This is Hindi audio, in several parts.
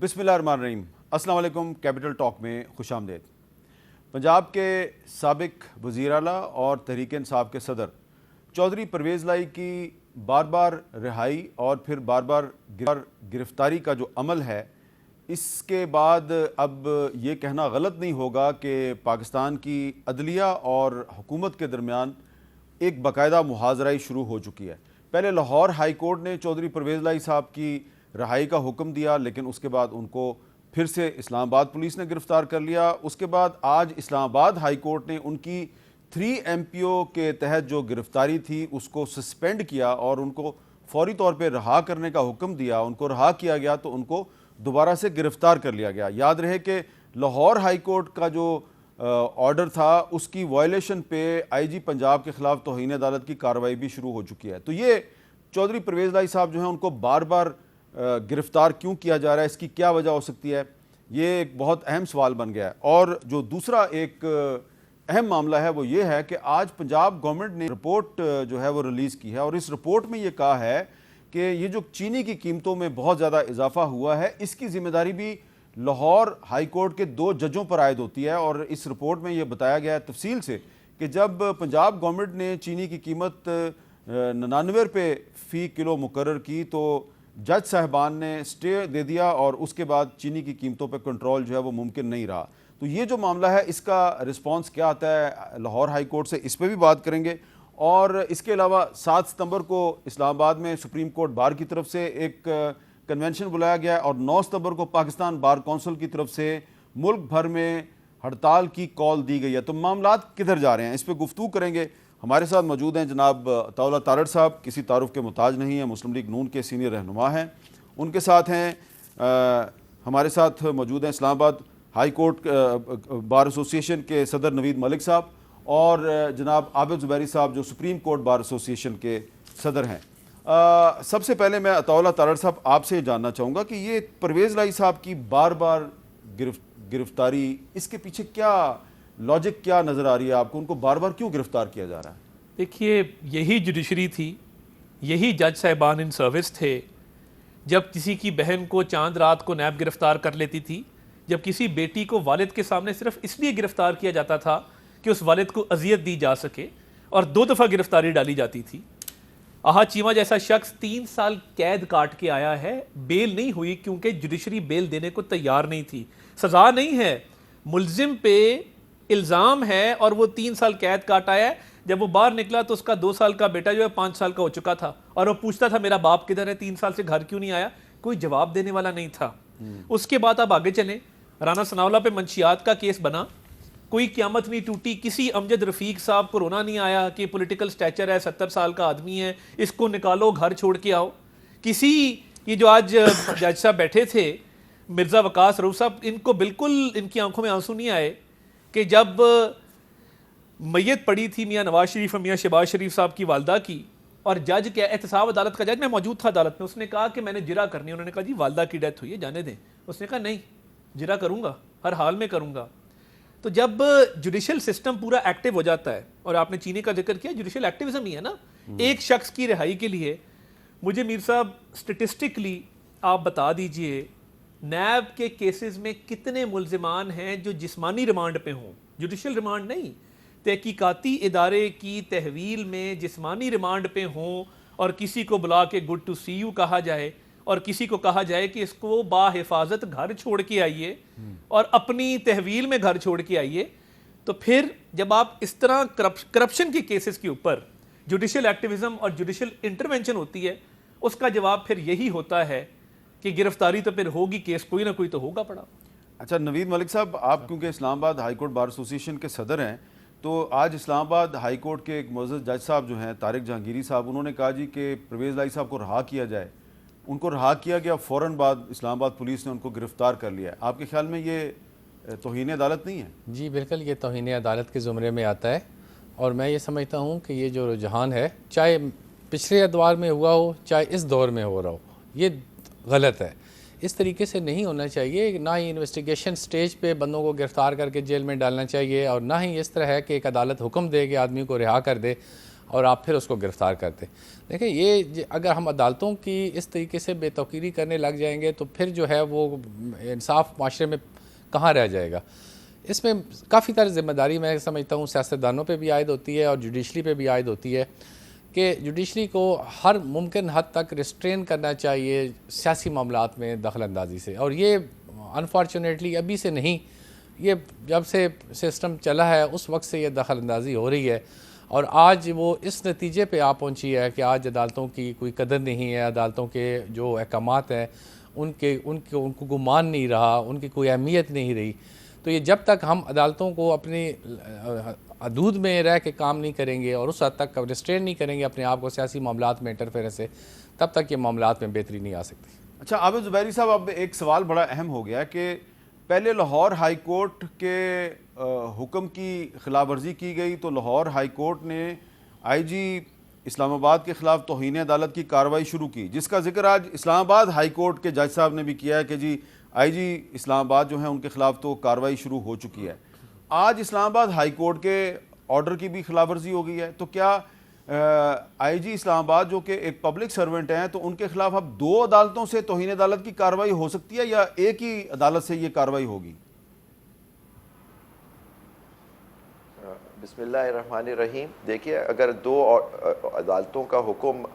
बिस्मिल्लाहिर्रहमानिर्रहीम। अस्सलाम वालेकुम। कैपिटल टॉक में खुशामदीद। पंजाब के साबिक वज़ीर आला और तहरीक इंसाफ के सदर चौधरी परवेज़ लाई की बार बार रिहाई और फिर बार बार गिरफ्तारी का जो अमल है, इसके बाद अब ये कहना गलत नहीं होगा कि पाकिस्तान की अदलिया और हुकूमत के दरमियान एक बाकायदा मुहाजराई शुरू हो चुकी है। पहले लाहौर हाई कोर्ट ने चौधरी परवेज़ लाई साहब की रहाई का हुक्म दिया, लेकिन उसके बाद उनको फिर से इस्लामाबाद पुलिस ने गिरफ़्तार कर लिया। उसके बाद आज इस्लामाबाद हाई कोर्ट ने उनकी 3 MPO के तहत जो गिरफ़्तारी थी उसको सस्पेंड किया और उनको फौरी तौर पर रहा करने का हुक्म दिया। उनको रहा किया गया तो उनको दोबारा से गिरफ़्तार कर लिया गया। याद रहे कि लाहौर हाई कोर्ट का जो ऑर्डर था उसकी वायलेशन पे IG पंजाब के ख़िलाफ़ तौहीन अदालत की कार्रवाई भी शुरू हो चुकी है। तो ये चौधरी परवेज़ लाई साहब जो हैं उनको बार बार गिरफ़्तार क्यों किया जा रहा है, इसकी क्या वजह हो सकती है, ये एक बहुत अहम सवाल बन गया है। और जो दूसरा एक अहम मामला है वो ये है कि आज पंजाब गवर्नमेंट ने रिपोर्ट जो है वो रिलीज़ की है और इस रिपोर्ट में ये कहा है कि ये जो चीनी की कीमतों में बहुत ज़्यादा इजाफा हुआ है, इसकी ज़िम्मेदारी भी लाहौर हाई कोर्ट के 2 जजों पर आयद होती है। और इस रिपोर्ट में ये बताया गया है तफसील से कि जब पंजाब गवर्नमेंट ने चीनी की कीमत 99 रुपये फ़ी किलो मुकर्रर की तो जज साहबान ने स्टे दे दिया और उसके बाद चीनी की कीमतों पर कंट्रोल जो है वो मुमकिन नहीं रहा। तो ये जो मामला है इसका रिस्पांस क्या आता है लाहौर हाई कोर्ट से, इस पर भी बात करेंगे। और इसके अलावा 7 सितंबर को इस्लामाबाद में सुप्रीम कोर्ट बार की तरफ से एक कन्वेंशन बुलाया गया और 9 सितंबर को पाकिस्तान बार कौंसिल की तरफ से मुल्क भर में हड़ताल की कॉल दी गई है। तो मामलात किधर जा रहे हैं, इस पर गुफ्तगू करेंगे। हमारे साथ मौजूद हैं जनाब अताउल्लाह तारड़ साहब, किसी तारुफ के मुताज नहीं है, मुस्लिम लीग नून के सीनियर रहनुमा हैं। उनके साथ हैं हमारे साथ मौजूद हैं Islamabad high court bar association के सदर नवीद मलिक साहब और जनाब आबिद ज़ुबैरी साहब जो सुप्रीम कोर्ट बार एसोसिएशन के सदर हैं। सबसे पहले मैं अताउल्लाह तारड़ साहब आपसे जानना चाहूँगा कि ये परवेज़ लाई साहब की बार बार गिरफ्तारी, इसके पीछे क्या लॉजिक क्या नज़र आ रही है आपको, उनको बार बार क्यों गिरफ्तार किया जा रहा है? देखिए, यही जुडिशरी थी, यही जज साहिबान इन सर्विस थे। जब किसी की बहन को चांद रात को नैब गिरफ्तार कर लेती थी, जब किसी बेटी को वालिद के सामने सिर्फ इसलिए गिरफ्तार किया जाता था कि उस वालिद को अजियत दी जा सके और 2 दफ़ा गिरफ्तारी डाली जाती थी। आहा चीमा जैसा शख्स 3 साल कैद काट के आया है, बेल नहीं हुई क्योंकि जुडिशरी बेल देने को तैयार नहीं थी। सज़ा नहीं है, मुलजिम पे इल्ज़ाम है और वो 3 साल कैद काट आया है। जब वो बाहर निकला तो उसका 2 साल का बेटा जो है 5 साल का हो चुका था और वो पूछता था मेरा बाप किधर है, 3 साल से घर क्यों नहीं आया, कोई जवाब देने वाला नहीं था। उसके बाद आप आगे चलें, राना सनाउल्लाह पे मंशियात का केस बना, कोई क़यामत नहीं टूटी, किसी अमजद रफ़ीक साहब को रोना नहीं आया कि पॉलिटिकल स्टैचर है, 70 साल का आदमी है, इसको निकालो, घर छोड़ के आओ। किसी ये जो आज जज साहब बैठे थे मिर्ज़ा वकास रऊफ़ साहब, इनको बिल्कुल इनकी आंखों में आंसू नहीं आए कि जब मैयत पड़ी थी मियाँ नवाज शरीफ और मियाँ शहबाज शरीफ साहब की वालदा की और जज क्या एहतसाब अदालत का जज, मैं मौजूद था अदालत में, उसने कहा कि मैंने जिरा करनी है। उन्होंने कहा जी वालदा की डेथ हुई है, जाने दें। उसने कहा नहीं, जिरा करूँगा, हर हाल में करूँगा। तो जब जुडिशल सिस्टम पूरा एक्टिव हो जाता है, और आपने चीनी का जिक्र किया, जुडिशल एक्टिविज्म ही है ना, एक शख्स की रिहाई के लिए मुझे मीर साहब स्टेटिस्टिकली आप बता दीजिए नैब के केसेस में कितने मुल्जिमान हैं जो जिस्मानी रिमांड पे हों, जुडिशल रिमांड नहीं, तहकीकाती इदारे की तहवील में जिस्मानी रिमांड पे हों और किसी को बुला के गुड टू सी यू कहा जाए और किसी को कहा जाए कि इसको बाहिफाजत घर छोड़ के आइए और अपनी तहवील में घर छोड़ के आइए। तो फिर जब आप इस तरह करप्शन के केसेस के ऊपर जुडिशल एक्टिविज्म और जुडिशल इंटरवेंशन होती है, उसका जवाब फिर यही होता है कि गिरफ्तारी तो फिर होगी, केस कोई ना कोई तो होगा पड़ा। अच्छा नवीद मलिक साहब, आप क्योंकि Islamabad high court bar association के सदर हैं, तो आज इस्लामाबाद हाई कोर्ट के एक मुअज़्ज़ज़ जज साहब जो हैं तारिक जहांगीरी साहब, उन्होंने कहा जी कि परवेज़ लाई साहब को रहा किया जाए। उनको रहा किया गया, फ़ौरन बाद इस्लामाबाद पुलिस ने उनको गिरफ़्तार कर लिया है। आपके ख्याल में ये तौहीन अदालत नहीं है? जी बिल्कुल, ये तौहीन अदालत के ज़ुमरे में आता है और मैं ये समझता हूँ कि ये जो रुझान है, चाहे पिछले अदवार में हुआ हो चाहे इस दौर में हो रहा हो, ये गलत है। इस तरीके से नहीं होना चाहिए। ना ही इन्वेस्टिगेशन स्टेज पे बंदों को गिरफ़्तार करके जेल में डालना चाहिए और ना ही इस तरह है कि एक अदालत हुक्म दे कि आदमी को रिहा कर दे। और आप फिर उसको गिरफ़्तार करते। देखिए ये अगर हम अदालतों की इस तरीके से बेतौकीरी करने लग जाएंगे तो फिर जो है वो इंसाफ माशरे में कहाँ रह जाएगा। इसमें काफ़ी सारी ज़िम्मेदारी मैं समझता हूँ सियासतदानों पे भी आयद होती है और जुडिशरी पे भी आयद होती है कि जुडिशरी को हर मुमकिन हद तक रिस्ट्रेन करना चाहिए सियासी मामलात में दखल अंदाजी से। और ये अनफॉर्चुनेटली अभी से नहीं, ये जब से सिस्टम चला है उस वक्त से ये दखल अंदाजी हो रही है और आज वो इस नतीजे पे आ पहुंची है कि आज अदालतों की कोई कदर नहीं है, अदालतों के जो अहकामात हैं उनको गुमान नहीं रहा, उनकी कोई अहमियत नहीं रही। तो ये जब तक हम अदालतों को अपनी हदूद में रह के काम नहीं करेंगे और उस हद तक रिस्ट्रेन नहीं करेंगे अपने आप को सियासी मामलात में इंटरफेरेंस से, तब तक ये मामलात में बेहतरी नहीं आ सकती। अच्छा आबिद ज़ुबैरी साहब, अब एक सवाल बड़ा अहम हो गया कि पहले लाहौर हाई कोर्ट के हुक्म की खिलाफ वर्जी की गई तो लाहौर हाई कोर्ट ने IG इस्लामाबाद के ख़िलाफ़ तौहीन अदालत की कार्रवाई शुरू की, जिसका जिक्र आज इस्लामाबाद हाई कोर्ट के जज साहब ने भी किया है कि जी IG इस्लामाबाद जो है उनके ख़िलाफ़ तो कार्रवाई शुरू हो चुकी है। आज इस्लामाबाद हाई कोर्ट के ऑर्डर की भी खिलाफ वर्जी हो गई है, तो क्या IG इस्लामाबाद जो कि एक पब्लिक सर्वेंट हैं तो उनके खिलाफ अब 2 अदालतों से तौहीन अदालत की कार्रवाई हो सकती है या एक ही अदालत से ये कार्रवाई होगी? बिस्मिल्लाहिर्रहमानिर्रहीम। देखिए, अगर 2 अदालतों का हुक्म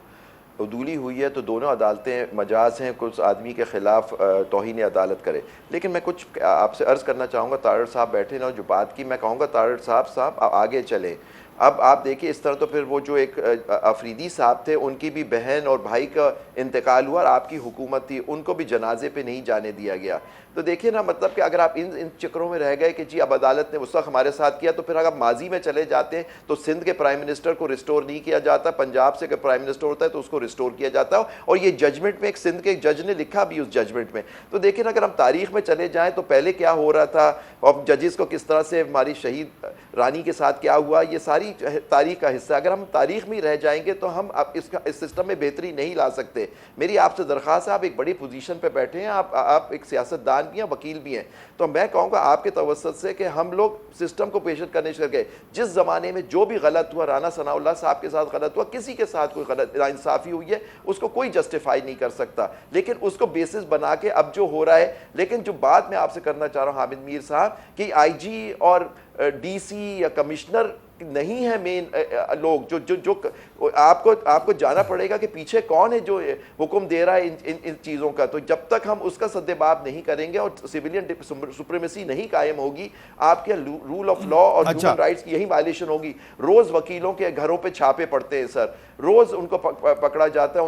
अदूली हुई है तो दोनों अदालतें मजाज हैं कुछ आदमी के ख़िलाफ़ तौहीन अदालत करे। लेकिन मैं कुछ आपसे अर्ज़ करना चाहूँगा, तारड़ साहब बैठे ना, जो बात की मैं कहूँगा तारड़ साहब आगे चलें। अब आप देखिए इस तरह तो फिर वो जो एक अफरीदी साहब थे उनकी भी बहन और भाई का इंतकाल हुआ और आपकी हुकूमत थी, उनको भी जनाजे पे नहीं जाने दिया गया। तो देखिए ना, मतलब कि अगर आप इन चक्रों में रह गए कि जी अब अदालत ने उस वक्त हमारे साथ किया, तो फिर अगर माजी में चले जाते हैं तो सिंध के प्राइम मिनिस्टर को रिस्टोर नहीं किया जाता, पंजाब से अगर प्राइम मिनिस्टर होता है तो उसको रिस्टोर किया जाता। और ये जजमेंट में एक सिंध के जज ने लिखा भी उस जजमेंट में। तो देखिए ना, अगर हम तारीख में चले जाएँ तो पहले क्या हो रहा था और जजेस को किस तरह से हमारी शहीद रानी के साथ क्या हुआ, ये सारी तारीख का हिस्सा। अगर हम तारीख में रह जाएंगे तो हम अब इस सिस्टम में बेहतरी नहीं ला सकते। मेरी आपसे दरख्वास्त है, आप एक बड़ी पोजीशन पे बैठे हैं, आप एक सियासतदान भी हैं, वकील भी हैं, तो मैं कहूँगा आपके तवज्जुह से कि हम लोग सिस्टम को पेश करने शुरू गए। जिस ज़माने में जो भी गलत हुआ, राना सनाउल्लाह साहब के साथ गलत हुआ, किसी के साथ कोई गलत नाइंसाफ़ी हुई है, उसको कोई जस्टिफाई नहीं कर सकता। लेकिन उसको बेसिस बना के अब जो हो रहा है, लेकिन जो बात मैं आपसे करना चाह रहा हूँ हामिद मीर साहब, कि IG और DC या कमिश्नर नहीं है मेन लोग जो आपको जाना पड़ेगा कि पीछे कौन है जो हुक्म दे रहा है इन चीज़ों का। तो जब तक हम उसका सद्देबाब नहीं करेंगे और सिविलियन सुप्रीमेसी नहीं कायम होगी, आपके रूल ऑफ लॉ और ह्यूमन राइट्स की यही वायलेशन होगी। रोज़ वकीलों के घरों पे छापे पड़ते हैं सर, रोज़ उनको पकड़ा जाता है,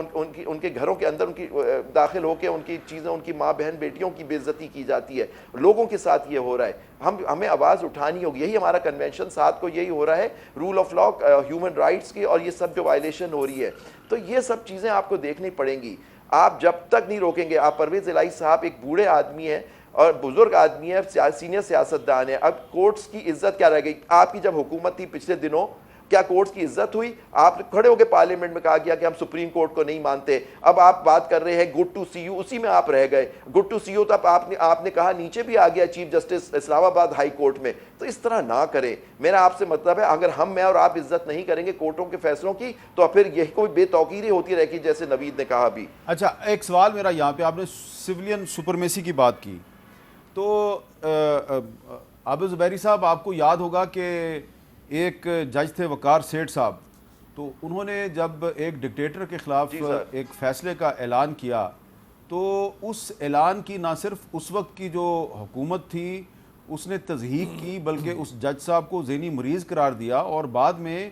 उनके घरों के अंदर उनकी दाखिल होकर उनकी चीज़ें, उनकी माँ बहन बेटियों की बेइज्जती की जाती है। लोगों के साथ ये हो रहा है, हमें आवाज़ उठानी होगी। यही हमारा कन्वेंशन 7 को यही हो रहा है, rule of law, human rights की, और ये सब जो वायलेशन हो रही है। तो ये सब चीज़ें आपको देखनी पड़ेंगी। आप जब तक नहीं रोकेंगे, आप परवेज़ इलाही साहब एक बूढ़े आदमी हैं और बुजुर्ग आदमी है, सीनियर सियासतदान है। अब कोर्ट्स की इज्जत क्या रह गई? आपकी जब हुकूमत थी पिछले दिनों, क्या कोर्ट्स की इज्जत हुई? आप खड़े होकर पार्लियामेंट में कहा गया कि हम सुप्रीम कोर्ट को नहीं मानते। अब आप बात कर रहे हैं गुड टू सी यू, उसी में आप रह गए। गुड टू सी यू तो आपने कहा नीचे भी आ गया chief justice Islamabad high court में। तो इस तरह ना करें। मेरा आपसे मतलब है, अगर मैं और आप इज्जत नहीं करेंगे कोर्टों के फैसलों की, तो फिर यही कोई बेतौकीरी होती रहेगी, जैसे नवीद ने कहा भी। अच्छा, एक सवाल मेरा यहाँ पे, आपने सिविलियन सुपरमेसी की बात की, तो आबिद ज़ुबैरी साहब, आपको याद होगा कि एक जज थे वकार सेठ साहब, तो उन्होंने जब एक डिक्टेटर के ख़िलाफ़ एक फ़ैसले का ऐलान किया, तो उस ऐलान की ना सिर्फ उस वक्त की जो हुकूमत थी उसने तज़हीक की, बल्कि उस जज साहब को ज़हनी मरीज़ करार दिया। और बाद में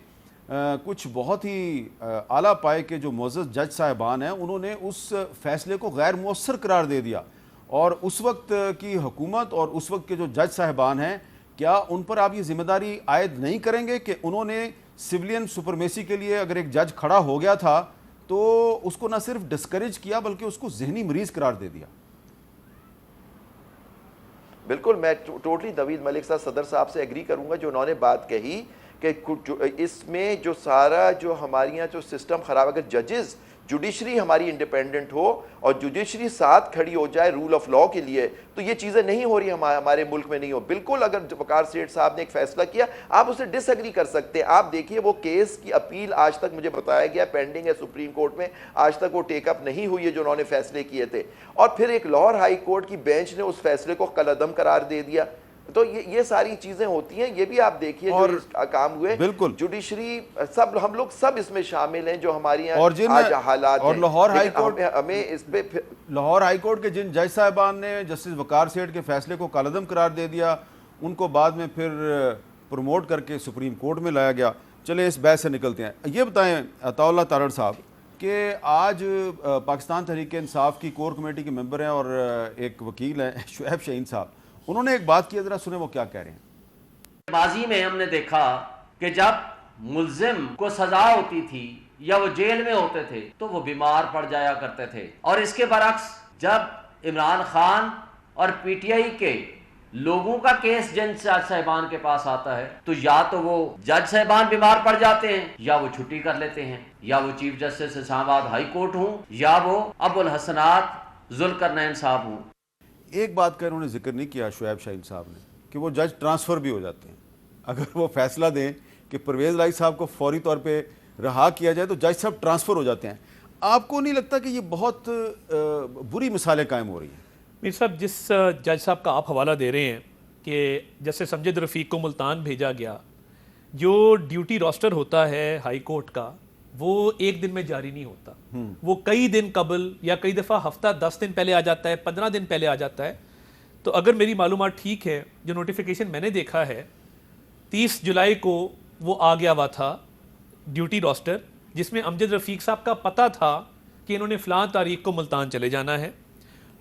कुछ बहुत ही आला पाए के जो मुअज़्ज़ज़ जज साहिबान हैं, उन्होंने उस फ़ैसले को गैर मुअस्सर करार दे दिया। और उस वक्त की हुकूमत और उस वक्त के जो जज साहिबान हैं, क्या उन पर आप ये जिम्मेदारी आयद नहीं करेंगे कि उन्होंने सिविलियन सुपरमेसी के लिए, अगर एक जज खड़ा हो गया था तो उसको ना सिर्फ डिस्करेज किया बल्कि उसको जहनी मरीज करार दे दिया? बिल्कुल, मैं टोटली नवीद मलिक साहब सदर साहब से एग्री करूंगा जो उन्होंने बात कही कि इसमें जो सारा जो हमारे यहाँ जो सिस्टम ख़राब, अगर जजेस जुडिशरी हमारी इंडिपेंडेंट हो और जुडिशरी साथ खड़ी हो जाए रूल ऑफ लॉ के लिए, तो ये चीज़ें नहीं हो रही हमारे मुल्क में नहीं हो। बिल्कुल, अगर वकार सेठ साहब ने एक फैसला किया, आप उसे डिसएग्री कर सकते हैं। आप देखिए वो केस की अपील आज तक मुझे बताया गया पेंडिंग है सुप्रीम कोर्ट में, आज तक वो टेकअप नहीं हुई है जो उन्होंने फैसले किए थे, और फिर एक लाहौर हाई कोर्ट की बेंच ने उस फैसले को कलअदम करार दे दिया। तो ये सारी चीजें होती हैं, ये भी आप देखिए जो इस काम हुए, बिल्कुल जुडिशरी सब, हम लोग सब इसमें शामिल हैं जो हमारी यहाँ और आज हालात और हैं। लाहौर हाई लेकिन कोर्ट हमें इस पे लाहौर हाई कोर्ट के जिन जज साहिबान ने जस्टिस वकार सेठ के फैसले को कालअदम करार दे दिया, उनको बाद में फिर प्रमोट करके सुप्रीम कोर्ट में लाया गया। चले इस बहस से निकलते हैं। ये बताएं अताउल्लाह तारड़ साहब कि आज पाकिस्तान तहरीक इंसाफ की कोर कमेटी के मेंबर हैं और एक वकील हैं शुएब शाहीन साहब, उन्होंने एक बात की, जरा सुने वो क्या कह रहे हैं। बाजी में हमने देखा कि जब मुल्जिम को सजा होती थी या वो जेल में होते थे तो वो बीमार पड़ जाया करते थे, और इसके बरक्स जब इमरान खान और पीटीआई के लोगों का केस जज साहिबान के पास आता है तो या तो वो जज साहिबान बीमार पड़ जाते हैं या वो छुट्टी कर लेते हैं, या वो chief justice Islamabad high court हूँ या वो अबुल हसनात जुल्करनैन साहब हूँ। एक बात का उन्होंने जिक्र नहीं किया शुएब शाहीन साहब ने कि वो जज ट्रांसफ़र भी हो जाते हैं। अगर वो फैसला दें कि परवेज़ लाई साहब को फौरी तौर पे रहा किया जाए तो जज साहब ट्रांसफ़र हो जाते हैं। आपको नहीं लगता कि ये बहुत बुरी मिसालें कायम हो रही हैं? मीर साहब, जिस जज साहब का आप हवाला दे रहे हैं कि जैसे समजद रफ़ीक को मुल्तान भेजा गया, जो ड्यूटी रोस्टर होता है हाई कोर्ट का वो एक दिन में जारी नहीं होता, वो कई दिन कबल या कई दफ़ा हफ्ता 10 दिन पहले आ जाता है, 15 दिन पहले आ जाता है। तो अगर मेरी मालूमात ठीक है, जो नोटिफिकेशन मैंने देखा है 30 जुलाई को वो आ गया हुआ था ड्यूटी रोस्टर, जिसमें अमजद रफ़ीक साहब का पता था कि इन्होंने फ़लाँ तारीख को मुल्तान चले जाना है।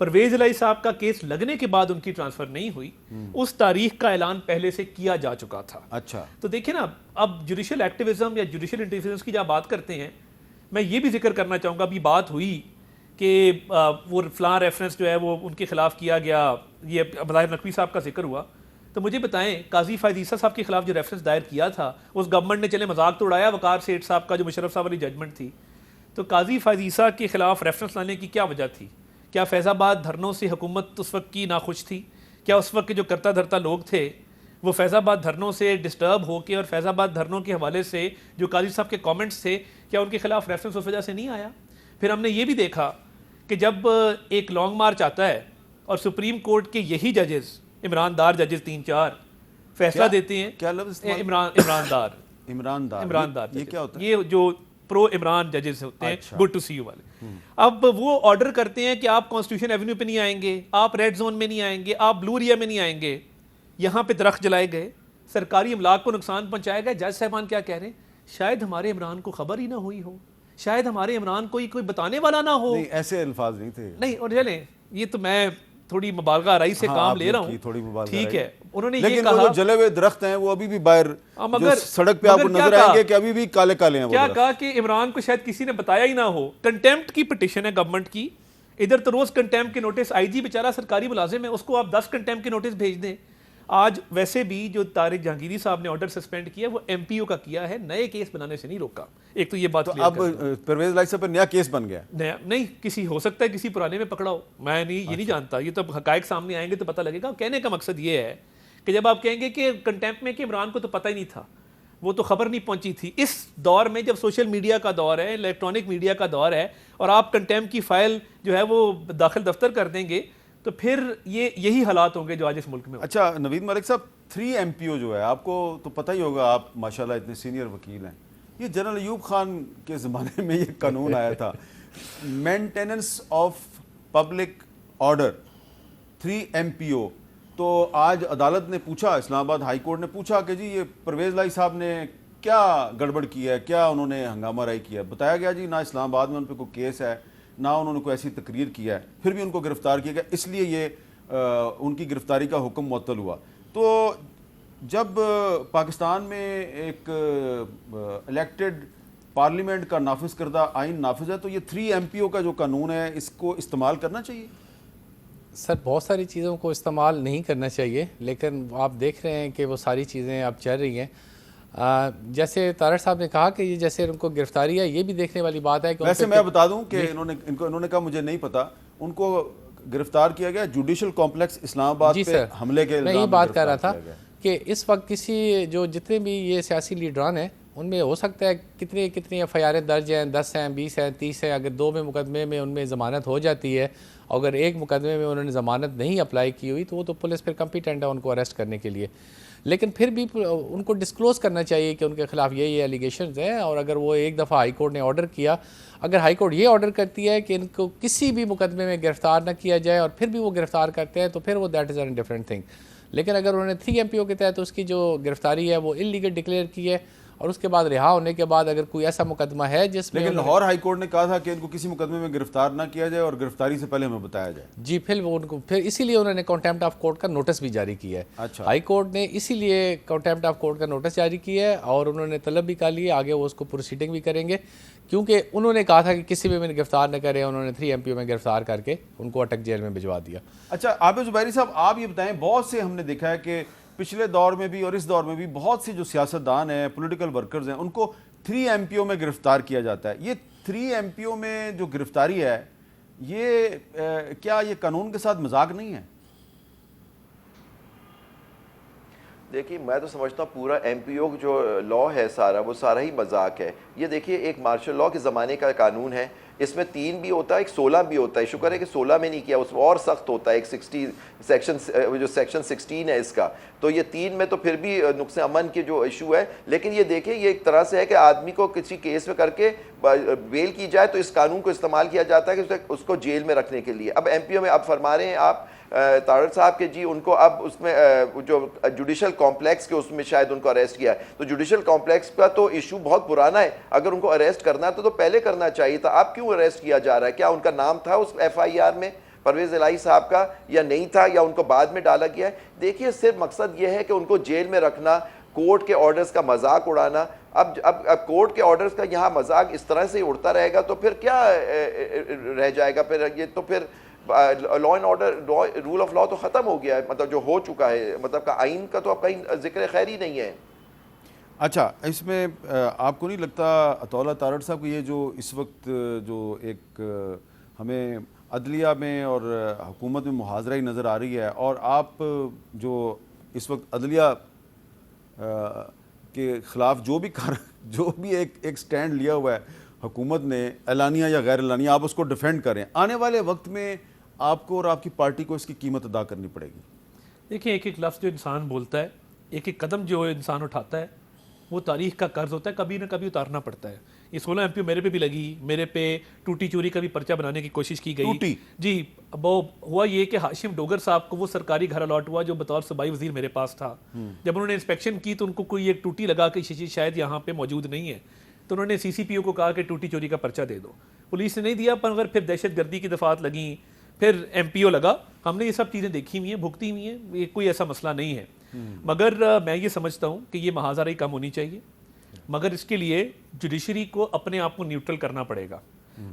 परवेज़ लाई साहब का केस लगने के बाद उनकी ट्रांसफ़र नहीं हुई, उस तारीख का ऐलान पहले से किया जा चुका था। अच्छा, तो देखिए ना, अब जुडिशल एक्टिविज्म या जुडिशल इंटरफेरेंस की जब बात करते हैं, मैं ये भी जिक्र करना चाहूँगा, अभी बात हुई कि वो फ़लाँ रेफरेंस जो है वो उनके ख़िलाफ़ किया गया, ये बज़ाहिर नकवी साहब का जिक्र हुआ, तो मुझे बताएं काजी फ़ायज़ ईसा साहब के खिलाफ जो रेफरेंस दायर किया था उस गवर्नमेंट ने चले मजाक तो उड़ाया वकार सेठ साहब का जो मुशर्रफ साहब वाली जजमेंट थी, तो काजी फ़ायज़ ईसा के खिलाफ रेफरेंस लाने की क्या वजह थी? क्या फैज़ाबाद धरनों से हुकूमत उस वक्त की नाखुश थी? क्या उस वक्त के जो करता धरता लोग थे वो फैज़ाबाद धरनों से डिस्टर्ब होकर और फैज़ाबाद धरनों के हवाले से जो काजी साहब के कमेंट्स थे, क्या उनके खिलाफ रेफरेंस उस वजह से नहीं आया? फिर हमने ये भी देखा कि जब एक लॉन्ग मार्च आता है और सुप्रीम कोर्ट के यही जजेस, इमरानदार जजेस 3-4 फैसला देते हैं, क्या लफ्ज़ इमरानदार इमरानदार ये क्या होता है? ये जो प्रो इमरान जजेस होते हैं, अच्छा। गुड टू सी यू वाले, अब वो ऑर्डर करते हैं कि आप कॉन्स्टिट्यूशन एवेन्यू पे नहीं आएंगे, आप रेड जोन में नहीं आएंगे, आप ब्लू एरिया में नहीं आएंगे। यहाँ पे दरख्त जलाए गए, सरकारी अमलाक को नुकसान पहुंचाया गया। जज साहबान क्या कह रहे हैं? शायद हमारे इमरान को खबर ही ना हुई हो, शायद हमारे इमरान को कोई बताने वाला ना हो। नहीं, ऐसे अल्फाज नहीं थे। नहीं, और चलें, ये तो मैं थोड़ी मुबालगा आराई से काम ले रहा हूँ, थोड़ी मुबालगा ठीक है। उन्होंने लेकिन ये वो कहा, जो जले हुए दरख्त हैं वो अभी भी बाहर मगर सड़क पे आपको क्या नजर कहा? आएंगे कि अभी भी काले काले हैं वो क्या दरख्त। कहा कि इमरान को शायद किसी ने बताया ही ना हो। कंटेम्प्ट की पिटिशन है गवर्नमेंट की, इधर तो रोज कंटेम्प्ट के नोटिस, आईजी बेचारा सरकारी मुलाजिम है, उसको आप 10 कंटेम्प्ट के नोटिस भेज दें। आज वैसे भी जो तारिक जहांगीरी साहब ने ऑर्डर सस्पेंड किया वो एमपीओ का किया है, नए केस बनाने से नहीं रोका। एक तो ये बात तो clear अब कर दूं। परवेज लाई साहब पर नया केस बन गया। नया नहीं, किसी हो सकता है किसी पुराने में पकड़ा हो, मैं नहीं ये नहीं जानता, ये तो हकायक सामने आएंगे तो पता लगेगा। कहने का मकसद ये है कि जब आप कहेंगे कि कंटेम्प्ट में कि इमरान को तो पता ही नहीं था, वो तो खबर नहीं पहुंची थी। इस दौर में जब सोशल मीडिया का दौर है, इलेक्ट्रॉनिक मीडिया का दौर है, और आप कंटेम्प्ट की फाइल जो है वो दाखिल दफ्तर कर देंगे, तो फिर यही हालात होंगे जो आज इस मुल्क में। अच्छा नवीद मलिक साहब, 3 MPO जो है, आपको तो पता ही होगा, आप माशाल्लाह इतने सीनियर वकील हैं, ये जनरल अयूब खान के ज़माने में ये कानून आया था, maintenance of public order, 3 MPO। तो आज अदालत ने पूछा, इस्लामाबाद हाई कोर्ट ने पूछा कि जी ये परवेज़ लाई साहब ने क्या गड़बड़ की है, क्या उन्होंने हंगामा राई किया है? बताया गया जी ना इस्लामाबाद में उन पर कोई केस है, ना उन्होंने कोई ऐसी तकरीर किया है, फिर भी उनको गिरफ्तार किया गया, इसलिए ये उनकी गिरफ्तारी का हुक्म मुअत्तल हुआ। तो जब पाकिस्तान में एक इलेक्टेड पार्लियामेंट का नाफिज करदा आइन नाफिज है, तो ये 3 MPO का जो कानून है इसको इस्तेमाल करना चाहिए? सर, बहुत सारी चीज़ों को इस्तेमाल नहीं करना चाहिए, लेकिन आप देख रहे हैं कि वो सारी चीज़ें अब चल रही हैं। जैसे तारड़ साहब ने कहा कि ये जैसे उनको गिरफ्तारी है, ये भी देखने वाली बात है कि वैसे मैं बता दूं कि इन्होंने कहा मुझे नहीं पता, उनको गिरफ्तार किया गया जुडिशल कॉम्प्लेक्स इस्लामाबाद जी पे सर, हमले के मैं इल्जाम ये में बात कर रहा गिरफ्तार था किया गया। कि इस वक्त किसी जो जितने भी ये सियासी लीडरान हैं उनमें हो सकता है कितनी कितनी FIR दर्ज हैं, 10 हैं, 20 हैं, 30 हैं। अगर 2 में मुकदमे में उनमें ज़मानत हो जाती है, अगर एक मुकदमे में उन्होंने ज़मानत नहीं अप्लाई की हुई तो वो तो पुलिस फिर कम्पिटेंट है उनको अरेस्ट करने के लिए। लेकिन फिर भी उनको डिस्क्लोज़ करना चाहिए कि उनके खिलाफ ये एलिगेशंस हैं। और अगर वो एक दफ़ा हाई कोर्ट ने ऑर्डर किया, अगर हाई कोर्ट ये ऑर्डर करती है कि इनको किसी भी मुकदमे में गिरफ़्तार न किया जाए और फिर भी वो गिरफ़्तार करते हैं तो फिर वो that is an different thing. लेकिन अगर उन्होंने 3 MPO के तहत उसकी जो गिरफ्तारी है वो इलीगल डिक्लेयर की है और उसके बाद रिहा होने के बाद अगर कोई ऐसा मुकदमा है जिसमें लेकिन लाहौर हाई कोर्ट ने कहा था कि इनको किसी मुकदमे में गिरफ्तार ना किया जाए और गिरफ्तारी से पहले हमें बताया जाए। जी, फिर वो उनको फिर इसीलिए उन्होंने कंटेम्प्ट ऑफ कोर्ट का नोटिस भी जारी किया है। अच्छा। हाई कोर्ट ने इसीलिए कंटेम्प्ट ऑफ कोर्ट का नोटिस जारी किया है और उन्होंने तलब भी कर ली है, आगे वो उसको प्रोसीडिंग भी करेंगे क्योंकि उन्होंने कहा था कि किसी भी में गिरफ्तार न करें। उन्होंने 3 MPO में गिरफ्तार करके उनको अटक जेल में भिजवा दिया। अच्छा आबिद जुबैरी साहब, आप ये बताएं, बहुत से हमने देखा है कि पिछले दौर में भी और इस दौर में भी बहुत से जो सियासतदान हैं, पॉलिटिकल वर्कर्स हैं, उनको 3 MPO में गिरफ्तार किया जाता है। ये 3 MPO में जो गिरफ्तारी है ये क्या ये कानून के साथ मजाक नहीं है? देखिए मैं तो समझता हूँ पूरा MPO जो लॉ है सारा वो सारा ही मजाक है। ये देखिए एक मार्शल लॉ के ज़माने का कानून है, इसमें 3 भी होता है, एक 16 भी होता है। शुक्र है कि 16 में नहीं किया, उसमें और सख्त होता है, एक 60 सेक्शन जो सेक्शन 16 है इसका। तो ये 3 में तो फिर भी नुक्से अमन की जो इशू है। लेकिन ये देखिए ये एक तरह से है कि आदमी को किसी केस में करके बेल की जाए तो इस कानून को इस्तेमाल किया जाता है कि उसको जेल में रखने के लिए। अब MPO में अब फरमा रहे हैं आप तारड़ साहब के जी उनको अब उसमें जो जुडिशल कॉम्प्लेक्स के उसमें शायद उनको अरेस्ट किया है। तो जुडिशल कॉम्प्लेक्स का तो इशू बहुत पुराना है, अगर उनको अरेस्ट करना तो पहले करना चाहिए था। अब क्यों अरेस्ट किया जा रहा है? क्या उनका नाम था उस FIR में परवेज़ इलाही साहब का या नहीं था, या उनको बाद में डाला गया है? देखिए सिर्फ मकसद ये है कि उनको जेल में रखना, कोर्ट के ऑर्डर्स का मजाक उड़ाना। अब कोर्ट के ऑर्डर्स का यहाँ मजाक इस तरह से उड़ता रहेगा तो फिर क्या रह जाएगा? फिर ये तो फिर law and order, rule of law तो ख़त्म हो गया है, मतलब जो हो चुका है, मतलब का आइन का तो अब कहीं जिक्र खैर ही नहीं है। अच्छा, इसमें आपको नहीं लगता अतौला तारड़ साहब कि ये जो इस वक्त जो एक हमें अदलिया में और हुकूमत में मुहाजरा ही नज़र आ रही है, और आप जो इस वक्त अदलिया के ख़िलाफ़ जो भी एक स्टैंड लिया हुआ है हुकूमत ने, एलानिया या गैर एलानिया, आप उसको डिफेंड करें, आने वाले वक्त में आपको और आपकी पार्टी को इसकी कीमत अदा करनी पड़ेगी। देखिए, एक एक लफ्ज़ जो इंसान बोलता है, एक एक कदम जो इंसान उठाता है, वो तारीख का कर्ज होता है, कभी ना कभी उतारना पड़ता है। ये 16 MPO मेरे पे भी लगी, मेरे पे टूटी चोरी का भी पर्चा बनाने की कोशिश की गई। टूटी जी, वो हुआ ये कि हाशिम डोगर साहब को वो सरकारी घर अलॉट हुआ जो बतौर सूबाई वजीर मेरे पास था। जब उन्होंने इंस्पेक्शन की तो उनको कोई एक टूटी लगा कि शीशी शायद यहाँ पे मौजूद नहीं है, तो उन्होंने CCPO को कहा कि टूटी चोरी का पर्चा दे दो। पुलिस ने नहीं दिया, पर मगर फिर दहशत गर्दी की दफात लगी, फिर MPO लगा। हमने ये सब चीज़ें देखी हुई हैं, भुगती हुई हैं, ये कोई ऐसा मसला नहीं है। मगर मैं ये समझता हूँ कि ये महाजरा ही कम होनी चाहिए, मगर इसके लिए जुडिशरी को अपने आप को न्यूट्रल करना पड़ेगा।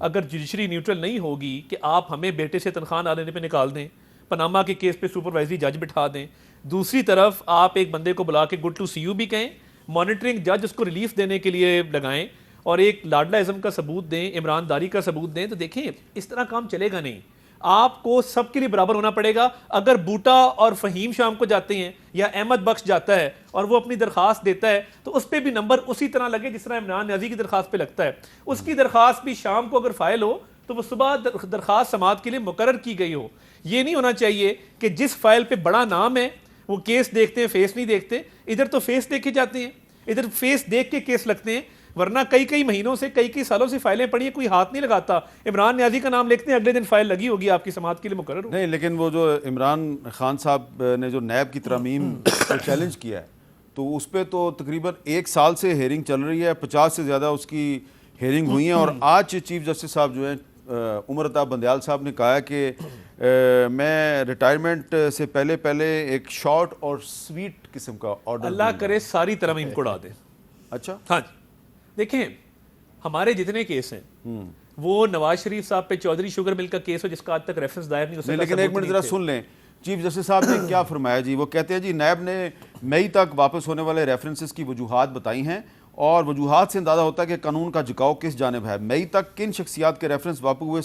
अगर जुडिशरी न्यूट्रल नहीं होगी कि आप हमें बेटे से तनख्वाह ना लेने पे निकाल दें, पनामा के केस पे सुपरवाइजरी जज बिठा दें, दूसरी तरफ आप एक बंदे को बुला के गुड टू सी यू भी कहें, मॉनिटरिंग जज उसको रिलीफ देने के लिए लगाएं और एक लाडला इज़म का सबूत दें, ईमानदारी का सबूत दें, तो देखें इस तरह काम चलेगा नहीं। आपको सबके लिए बराबर होना पड़ेगा। अगर बूटा और फ़हीम शाम को जाते हैं या अहमद बख्श जाता है और वो अपनी दरख्वास्त देता है तो उस पर भी नंबर उसी तरह लगे जिस तरह इमरान न्याजी की दरख्वास्त पे लगता है। उसकी दरख्वास्त भी शाम को अगर फाइल हो तो वो सुबह दरख्वास्त समाअत के लिए मुकर्रर की गई हो। ये नहीं होना चाहिए कि जिस फाइल पे बड़ा नाम है वो केस देखते हैं, फेस नहीं देखते। इधर तो फेस देखे जाते हैं, इधर फेस देख के केस लगते हैं, वरना कई महीनों से कई सालों से फाइलें पड़ी हैं, कोई हाथ नहीं लगाता। इमरान न्याजी का नाम लिखते हैं, अगले दिन फाइल लगी होगी आपकी समाअत के लिए मुकर्रर नहीं, लेकिन वो जो इमरान खान साहब ने जो नैब की तरमीम को चैलेंज किया है तो उस पर तो तकरीबन 1 साल से हेयरिंग चल रही है, 50 से ज़्यादा उसकी हेयरिंग हुई हैं। और आज चीफ जस्टिस साहब जो हैं उमर अता बंदयाल साहब ने कहा है कि मैं रिटायरमेंट से पहले एक शॉर्ट और स्वीट किस्म का ऑर्डर, अल्लाह करे सारी तरमीम को उड़ा दे। अच्छा, हाँ जी, देखें हमारे जितने केस हैं वो नवाज शरीफ साहब पे चौधरी शुगर मिल का केस हो जिसका आज तक रेफरेंस दायर नहीं हो सका। लेकिन एक मिनट जरा सुन लें, चीफ जस्टिस साहब ने क्या फरमाया जी। वो कहते हैं जी नैब ने मई तक वापस होने वाले रेफरेंसेस की वजूहात बताई हैं और वजूहात से अंदाज़ा होता है कि कानून का झुकाव किस जानिब है। मई तक किन शख्सियात के रेफरेंस वापस हुए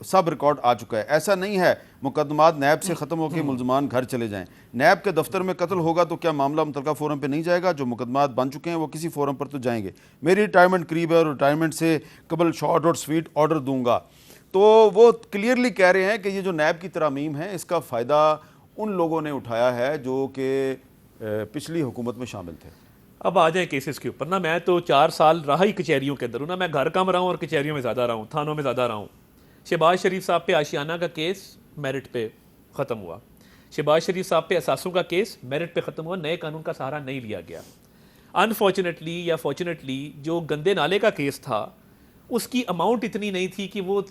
सब रिकॉर्ड आ चुका है। ऐसा नहीं है मुकदमात नैब से ख़त्म होकर मुलजमान घर चले जाएं। नैब के दफ्तर में कत्ल होगा तो क्या मामला मुतलका फोरम पर नहीं जाएगा? जो मुकदमात बन चुके हैं वो किसी फोरम पर तो जाएंगे। मेरी रिटायरमेंट करीब है और रिटायरमेंट से कबल शॉर्ट और स्वीट ऑर्डर दूंगा। तो वो क्लियरली कह रहे हैं कि ये जो नैब की तरामीम है इसका फ़ायदा उन लोगों ने उठाया है जो कि पिछली हुकूमत में शामिल थे। अब आ जाए केसेस के ऊपर ना, मैं तो 4 साल रहा ही कचहरियों के अंदर हूँ ना, मैं घर कम रहा हूँ और कचहरियों में ज़्यादा रहा हूँ, थानों में ज़्यादा रहा हूँ। शहबाज शरीफ साहब पे आशियाना का केस मेरिट पे ख़त्म हुआ, शहबाज शरीफ साहब पे असासों का केस मेरिट पे ख़त्म हुआ, नए कानून का सहारा नहीं लिया गया। अनफॉर्चुनेटली या फॉर्चुनेटली जो गंदे नाले का केस था उसकी अमाउंट इतनी नहीं थी कि वो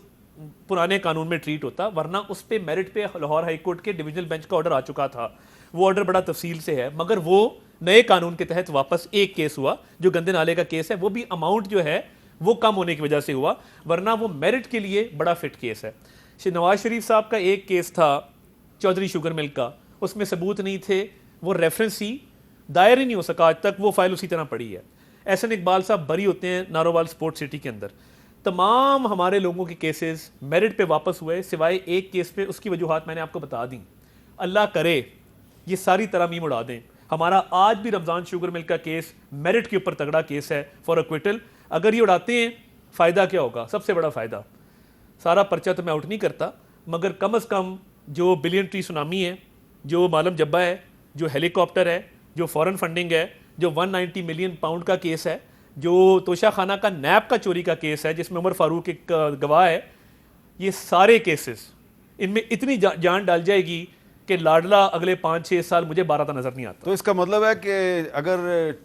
पुराने कानून में ट्रीट होता, वरना उस पर मेरिट पे लाहौर हाई कोर्ट के डिविजनल बेंच का ऑर्डर आ चुका था। वो ऑर्डर बड़ा तफसील से है, मगर वो नए कानून के तहत वापस एक केस हुआ जो गंदे नाले का केस है, वो भी अमाउंट जो है वो कम होने की वजह से हुआ, वरना वो मेरिट के लिए बड़ा फिट केस है। नवाज शरीफ साहब का एक केस था चौधरी शुगर मिल का, उसमें सबूत नहीं थे, वो रेफरेंस ही दायर ही नहीं हो सका आज तक, वो फाइल उसी तरह पड़ी है। एहसन इकबाल साहब बरी होते हैं नारोवाल स्पोर्ट्स सिटी के अंदर। तमाम हमारे लोगों के केसेस मेरिट पे वापस हुए सिवाय एक केस पे, उसकी वजूहात मैंने आपको बता दी। अल्लाह करे ये सारी तरामीम उड़ा दें। हमारा आज भी रमज़ान शुगर मिल का केस मेरिट के ऊपर तगड़ा केस है फॉर एक्विटल। अगर ये उड़ाते हैं फ़ायदा क्या होगा? सबसे बड़ा फ़ायदा, सारा पर्चा तो मैं आउट नहीं करता, मगर कम अज़ कम जो बिलियन ट्री सुनामी है, जो मालम जब्बा है, जो हेलीकॉप्टर है, जो फॉरेन फंडिंग है, जो 190 मिलियन पाउंड का केस है, जो तोशा खाना का नैब का चोरी का केस है जिसमें उमर फारूक एक गवाह है, ये सारे केसेस इनमें इतनी जान डाल जाएगी कि लाडला अगले 5-6 साल मुझे 12 का नजर नहीं आता। तो इसका मतलब है कि अगर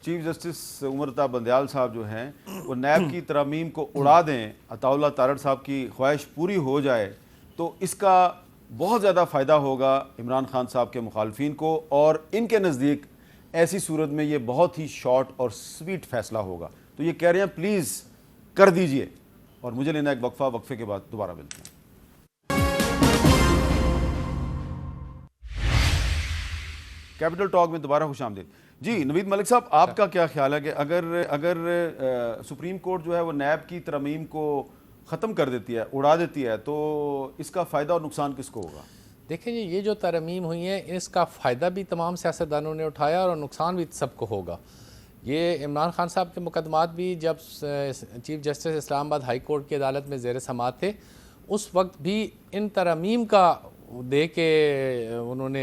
चीफ जस्टिस उमर बंदयाल साहब जो हैं वो नैब की तरामीम को उड़ा दें, अताउल्लाह तारड़ साहब की ख्वाहिश पूरी हो जाए, तो इसका बहुत ज़्यादा फ़ायदा होगा इमरान खान साहब के मुखालफिन को, और इनके नज़दीक ऐसी सूरत में ये बहुत ही शॉर्ट और स्वीट फैसला होगा। तो ये कह रहे हैं प्लीज़ कर दीजिए। और मुझे लेना एक वक्फा, वक्फे के बाद दोबारा मिलते हैं। कैपिटल टॉक में दोबारा खुशामदीद। जी नवीद मलिक साहब, आपका क्या ख्याल है कि अगर सुप्रीम कोर्ट जो है वो नैब की तरमीम को ख़त्म कर देती है, उड़ा देती है, तो इसका फ़ायदा और नुकसान किसको होगा? देखिए जी, ये जो तरमीम हुई है इसका फ़ायदा भी तमाम सियासतदानों ने उठाया और नुकसान भी सबको होगा। ये इमरान खान साहब के मुकदमात भी जब chief justice Islamabad high court की अदालत में ज़ेर समाअत थे, उस वक्त भी इन तरमीम का दे के उन्होंने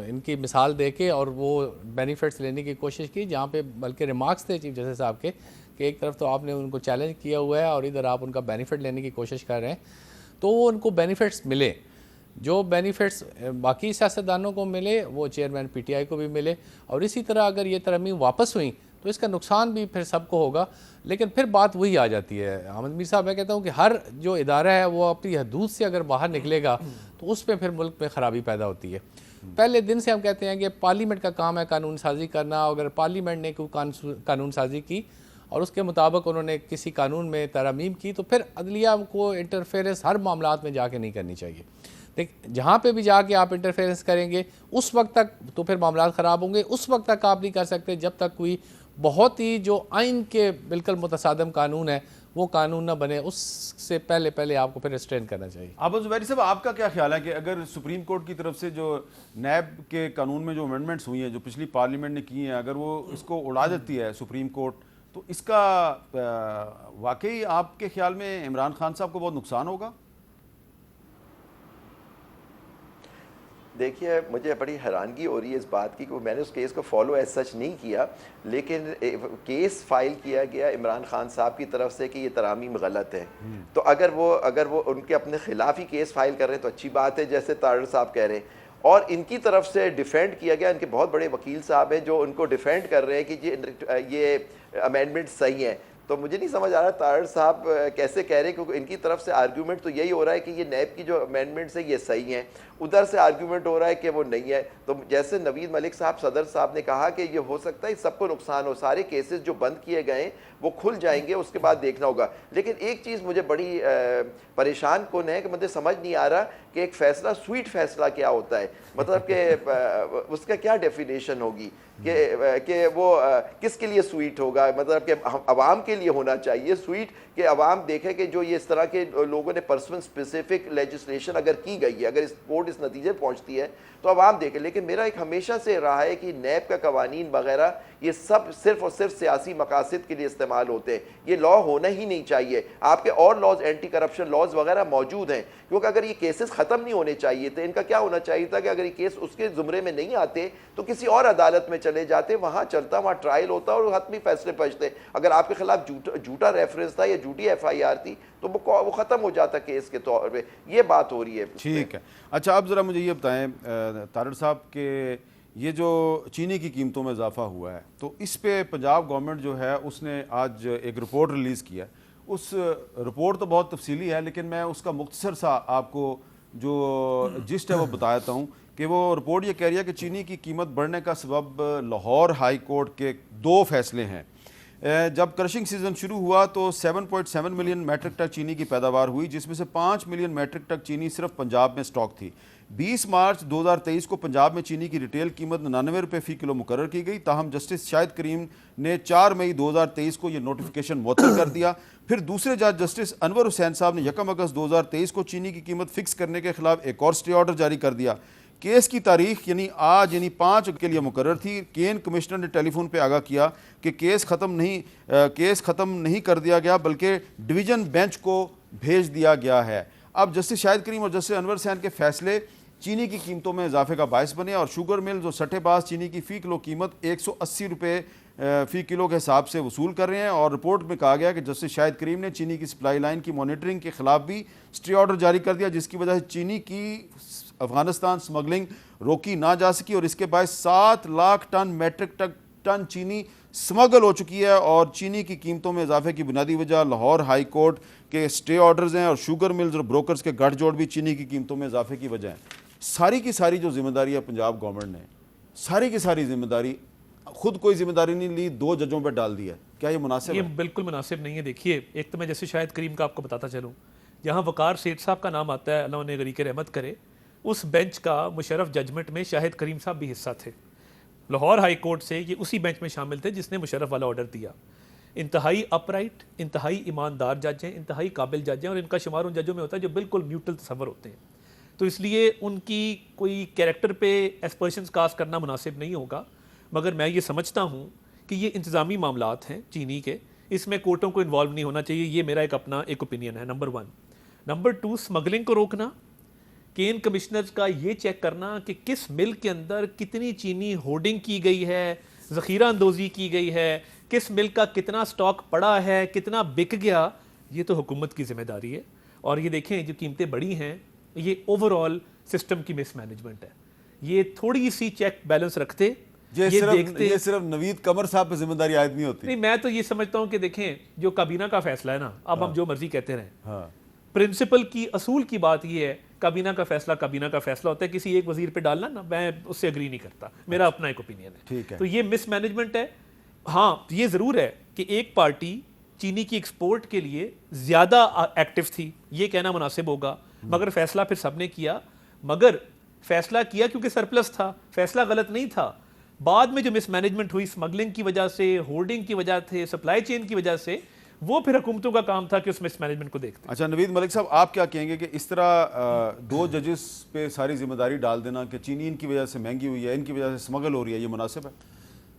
इनकी मिसाल दे के और वो बेनिफिट्स लेने की कोशिश की, जहाँ पे बल्कि रिमार्क्स थे चीफ जस्टिस साहब के कि एक तरफ तो आपने उनको चैलेंज किया हुआ है और इधर आप उनका बेनिफिट लेने की कोशिश कर रहे हैं, तो वो उनको बेनिफिट्स मिले। जो बेनिफिट्स बाकी सियासतदानों को मिले वो चेयरमैन पीटीआई को भी मिले, और इसी तरह अगर ये तरमीम वापस हुई तो इसका नुकसान भी फिर सबको होगा। लेकिन फिर बात वही आ जाती है अहमद मीर साहब, मैं कहता हूँ कि हर जो इदारा है वो अपनी हदूद से अगर बाहर निकलेगा तो उस पर फिर मुल्क में ख़राबी पैदा होती है। पहले दिन से हम कहते हैं कि पार्लियामेंट का काम है कानून साजी करना, अगर पार्लियामेंट ने कोई कानून साजी की और उसके मुताबिक उन्होंने किसी कानून में तरमीम की, तो फिर अदलिया को इंटरफेरेंस हर मामलात में जाके नहीं करनी चाहिए। देख, जहाँ पे भी जाके आप इंटरफेरेंस करेंगे उस वक्त तक तो फिर मामला ख़राब होंगे। उस वक्त तक आप नहीं कर सकते जब तक कोई बहुत ही जो आइन के बिल्कुल मुतसादम कानून है वो कानून ना बने, उससे पहले आपको फिर रिस्ट्रेन करना चाहिए। आबद ज़ुबैरी साहब, आपका क्या ख्याल है कि अगर सुप्रीम कोर्ट की तरफ से जो नैब के कानून में जो अमेंडमेंट्स हुई हैं जो पिछली पार्लियामेंट ने की हैं, अगर वो इसको उड़ा देती है सुप्रीम कोर्ट, तो इसका वाकई आपके ख्याल में इमरान खान साहब को बहुत नुकसान होगा? देखिए, मुझे बड़ी हैरानगी हो रही है इस बात की कि मैंने उस केस को फॉलो एज सच नहीं किया, लेकिन केस फाइल किया गया इमरान खान साहब की तरफ से कि ये तरामीम गलत है। तो अगर वो उनके अपने खिलाफ ही केस फाइल कर रहे हैं तो अच्छी बात है, जैसे तारड़ साहब कह रहे हैं, और इनकी तरफ से डिफेंड किया गया। इनके बहुत बड़े वकील साहब हैं जो उनको डिफेंड कर रहे हैं कि ये अमेंडमेंट सही है। तो मुझे नहीं समझ आ रहा तारड़ साहब कैसे कह रहे हैं, क्योंकि इनकी तरफ से आर्ग्यूमेंट तो यही हो रहा है कि ये नैब की जो अमेंडमेंट्स है ये सही हैं। उधर से आर्ग्यूमेंट हो रहा है कि वो नहीं है। तो जैसे नवीद मलिक साहब सदर साहब ने कहा कि ये हो सकता है सबको नुकसान हो, सारे केसेस जो बंद किए गए वो खुल जाएंगे, उसके बाद देखना होगा। लेकिन एक चीज़ मुझे बड़ी परेशान कौन है कि मुझे समझ नहीं आ रहा कि एक फ़ैसला, स्वीट फ़ैसला क्या होता है, मतलब कि उसका क्या डेफिनेशन होगी कि वो किसके लिए स्वीट होगा, मतलब कि अवाम के लिए होना चाहिए स्वीट, कि अवाम देखे कि जो ये इस तरह के लोगों ने पर्सन स्पेसिफिक लेजिस्लेशन अगर की गई है, अगर इस कोर्ट इस नतीजे पहुंचती है तो अवाम देखे। लेकिन मेरा एक हमेशा से रहा है कि नैब का कवानीन वगैरह ये सब सिर्फ और सिर्फ सियासी मकासद के लिए इस्तेमाल होते हैं, ये लॉ होना ही नहीं चाहिए। आपके और लॉज, एंटी करप्शन लॉज वगैरह मौजूद हैं, क्योंकि अगर ये केसेस ख़त्म नहीं होने चाहिए थे, इनका क्या होना चाहिए था कि अगर ये केस उसके ज़ुमरे में नहीं आते तो किसी और अदालत में चले जाते, वहाँ चलता, वहाँ ट्रायल होता और हतमी फैसले पहुँचते। अगर आपके खिलाफ झूठा रेफरेंस था या झूठी FIR थी तो वो ख़त्म हो जाता केस के तौर पे। ये बात हो रही है। ठीक है, अच्छा अब ज़रा मुझे ये बताएं तारड़ साहब के ये जो चीनी की कीमतों में इजाफा हुआ है, तो इस पे पंजाब गवर्नमेंट जो है उसने आज एक रिपोर्ट रिलीज़ किया। उस रिपोर्ट तो बहुत तफसीली है, लेकिन मैं उसका मुख्तसर सा आपको जो जिस्ट है वो बताता हूँ कि वो रिपोर्ट ये कह रही है कि चीनी की कीमत बढ़ने का सबब लाहौर हाई कोर्ट के 2 फैसले हैं। जब क्रशिंग सीज़न शुरू हुआ तो 7.7 मिलियन मैट्रिक टन चीनी की पैदावार हुई, जिसमें से 5 मिलियन मैट्रिक टन चीनी सिर्फ पंजाब में स्टॉक थी। 20 मार्च 2023 को पंजाब में चीनी की रिटेल कीमत 99 रुपये फ़ी किलो मुकर्रर की गई। ताहम जस्टिस शाहिद करीम ने 4 मई 2023 को ये नोटिफिकेशन मुअत्तल कर दिया। फिर दूसरे जज जस्टिस अनवर हुसैन साहब ने 1 अगस्त 2023 को चीनी की कीमत फिक्स करने के खिलाफ एक और स्टे ऑर्डर जारी कर दिया। केस की तारीख यानी आज यानी 5 के लिए मुकर्रर थी। केन कमिश्नर ने टेलीफोन पे आगाह किया कि केस ख़त्म नहीं कर दिया गया, बल्कि डिवीज़न बेंच को भेज दिया गया है। अब जस्टिस शाहिद करीम और जस्टिस अनवर हुसैन के फैसले चीनी की कीमतों में इजाफे का बायस बने और शुगर मिल जो सट्टेबाज चीनी की फ़ी किलो कीमत 180 रुपये फ़ी किलो के हिसाब से वसूल कर रहे हैं। और रिपोर्ट में कहा गया कि जस्टिस शाहिद करीम ने चीनी की सप्लाई लाइन की मॉनिटरिंग के खिलाफ भी स्टे ऑर्डर जारी कर दिया, जिसकी वजह से चीनी की अफगानिस्तान स्मगलिंग रोकी ना जा सकी और इसके बाद 7 लाख टन मैट्रिक टन चीनी स्मगल हो चुकी है। और चीनी की कीमतों में इजाफे की बुनियादी वजह लाहौर हाई कोर्ट के स्टे ऑर्डर्स हैं और शुगर मिल्स और ब्रोकर्स के गठजोड़ भी चीनी की कीमतों में इजाफे की वजह है। सारी की सारी जो जिम्मेदारी है पंजाब गवर्नमेंट ने, सारी की सारी जिम्मेदारी खुद कोई जिम्मेदारी नहीं ली, 2 जजों पर डाल दिया। क्या ये मुनासिब ये है? बिल्कुल मुनासिब नहीं है। देखिए, एक तो मैं जैसे शाहिद करीम का आपको बताता चलूँ, जहाँ वकार सेठ साहब का नाम आता है, अल्लाह उन्हें गरीक रहमत करे, उस बेंच का मुशर्रफ जजमेंट में शाहिद करीम साहब भी हिस्सा थे। लाहौर हाई कोर्ट से ये उसी बेंच में शामिल थे जिसने मुशर्रफ वाला ऑर्डर दिया। इंतहाई अपराइट, इंतहाई ईमानदार जज हैं, इंतहाई काबिल जज हैं और इनका शुमार उन जजों में होता है जो बिल्कुल न्यूट्रल तसव्वुर होते हैं। तो इसलिए उनकी कोई कैरेक्टर पे एस्पर्शंस कास्ट करना मुनासिब नहीं होगा। मगर मैं ये समझता हूँ कि ये इंतज़ामी मामलात हैं चीनी के, इसमें कोर्टों को इन्वॉल्व नहीं होना चाहिए। ये मेरा एक ओपिनियन है, नंबर 1। नंबर 2, स्मगलिंग को रोकना, केन कमिश्नर का ये चेक करना कि किस मिल के अंदर कितनी चीनी होर्डिंग की गई है, ज़ख़ीरा अंदोज़ी की गई है, किस मिल का कितना स्टॉक पड़ा है, कितना बिक गया, ये तो हुकूमत की जिम्मेदारी है। और ये देखें, जो कीमतें बढ़ी हैं ये ओवरऑल सिस्टम की मिसमैनेजमेंट है। ये थोड़ी सी चेक बैलेंस रखते, ये सिर्फ नवीद कमर साहब पे जिम्मेदारी आयद नहीं होती। नहीं, मैं तो ये समझता हूँ कि देखें, जो काबीना का फैसला है ना, अब हम जो मर्जी कहते रहें, हाँ, प्रिंसिपल की असूल की बात ये है, काबीना का फैसला होता है। किसी एक वजीर पे डालना ना, मैं उससे एग्री नहीं करता, मेरा अपना एक ओपिनियन है। ठीक है। तो ये मिसमैनेजमेंट है। हाँ, ये ज़रूर है कि एक पार्टी चीनी की एक्सपोर्ट के लिए ज़्यादा एक्टिव थी, ये कहना मुनासिब होगा। मगर फैसला फिर सबने किया, मगर फैसला किया क्योंकि सरप्लस था, फैसला गलत नहीं था। बाद में जो मिसमैनेजमेंट हुई स्मगलिंग की वजह से, होर्डिंग की वजह से, सप्लाई चेन की वजह से, वो फिर हुकूमतों का काम था कि उस मिसमैनेजमेंट को देखते। अच्छा नवीद मलिक साहब, आप क्या कहेंगे कि इस तरह 2 जजेस पे सारी जिम्मेदारी डाल देना कि चीनी इनकी वजह से महंगी हुई है, इनकी वजह से स्मगल हो रही है, ये मुनासिब है?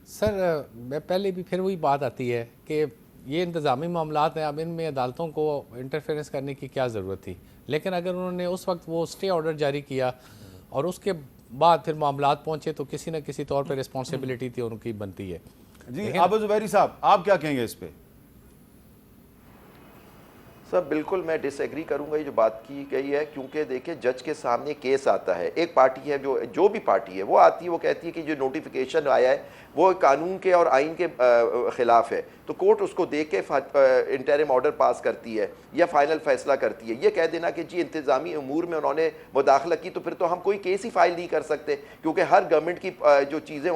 सर, मैं पहले भी फिर वही बात आती है कि ये इंतज़ामी मामलात हैं, अब इनमें अदालतों को इंटरफेरेंस करने की क्या ज़रूरत थी। लेकिन अगर उन्होंने उस वक्त वो स्टे ऑर्डर जारी किया और उसके बाद फिर मामलात पहुँचे तो किसी न किसी तौर पर रिस्पॉन्सिबिलिटी थी उनकी बनती है। जी आबू ज़ुबैरी साहब, आप क्या कहेंगे इस पे? सर बिल्कुल मैं डिसएग्री करूंगा ये जो बात की गई है, क्योंकि देखिए जज के सामने केस आता है, एक पार्टी है जो भी पार्टी है वो आती है, वो कहती है कि जो नोटिफिकेशन आया है वो कानून के और आइन के खिलाफ है, तो कोर्ट उसको देख के इंटरिम ऑर्डर पास करती है या फाइनल फैसला करती है। ये कह देना कि जी इंतजामी अमूर में उन्होंने मुदाखलत की, तो फिर तो हम कोई केस ही फाइल नहीं कर सकते, क्योंकि हर गवर्नमेंट की जो चीज़ें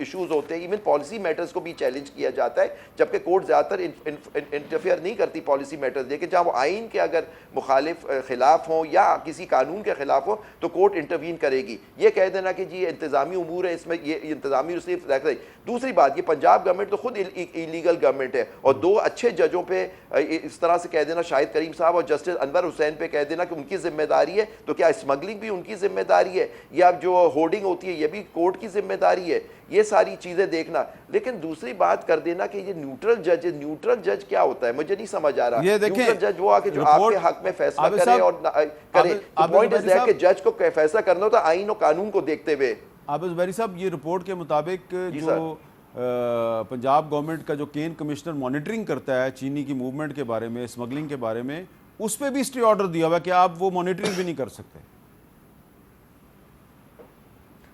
इशूज़ होते हैं, इवन पॉलिसी मैटर्स को भी चैलेंज किया जाता है, जबकि कोर्ट ज़्यादातर इंटरफेयर नहीं करती पॉलिसी मैटर्स, लेकिन जहाँ वो आइन के अगर मुखालिफ खिलाफ हों या किसी कानून के खिलाफ हो तो कोर्ट इंटरवीन करेगी। ये कह देना कि जी इंतजामी उमूर है, इसमें ये इंतजामी सिर्फ। दूसरी बात, ये पंजाब गवर्नमेंट तो खुद इलीगल गवर्नमेंट है, और दो अच्छे जजों पे इस तरह से कह देना, शाहिद करीम साहब और जस्टिस अनवर हुसैन पे कह देना कि उनकी जिम्मेदारी है, तो क्या स्मगलिंग भी उनकी जिम्मेदारी है या जो होर्डिंग होती है ये भी कोर्ट की जिम्मेदारी है? ये सारी चीजें देखना। लेकिन दूसरी बात कर देना कि ये न्यूट्रल जज क्या होता है, मुझे नहीं समझ आ रहा। ये देखें, न्यूट्रल जज वो आके जो आपके हक में फैसला करे और करे। पॉइंट इज दैट कि जज को फैसला करना होता है आइन और कानून को देखते हुए। आबिद ज़ुबैरी साहब, ये रिपोर्ट के मुताबिक जो पंजाब गवर्नमेंट का जो केन कमिश्नर मॉनिटरिंग करता है चीनी की मूवमेंट के बारे में, स्मगलिंग के बारे में, उस पर भी स्टे ऑर्डर दिया हुआ है कि आप वो मॉनिटरिंग भी नहीं कर सकते।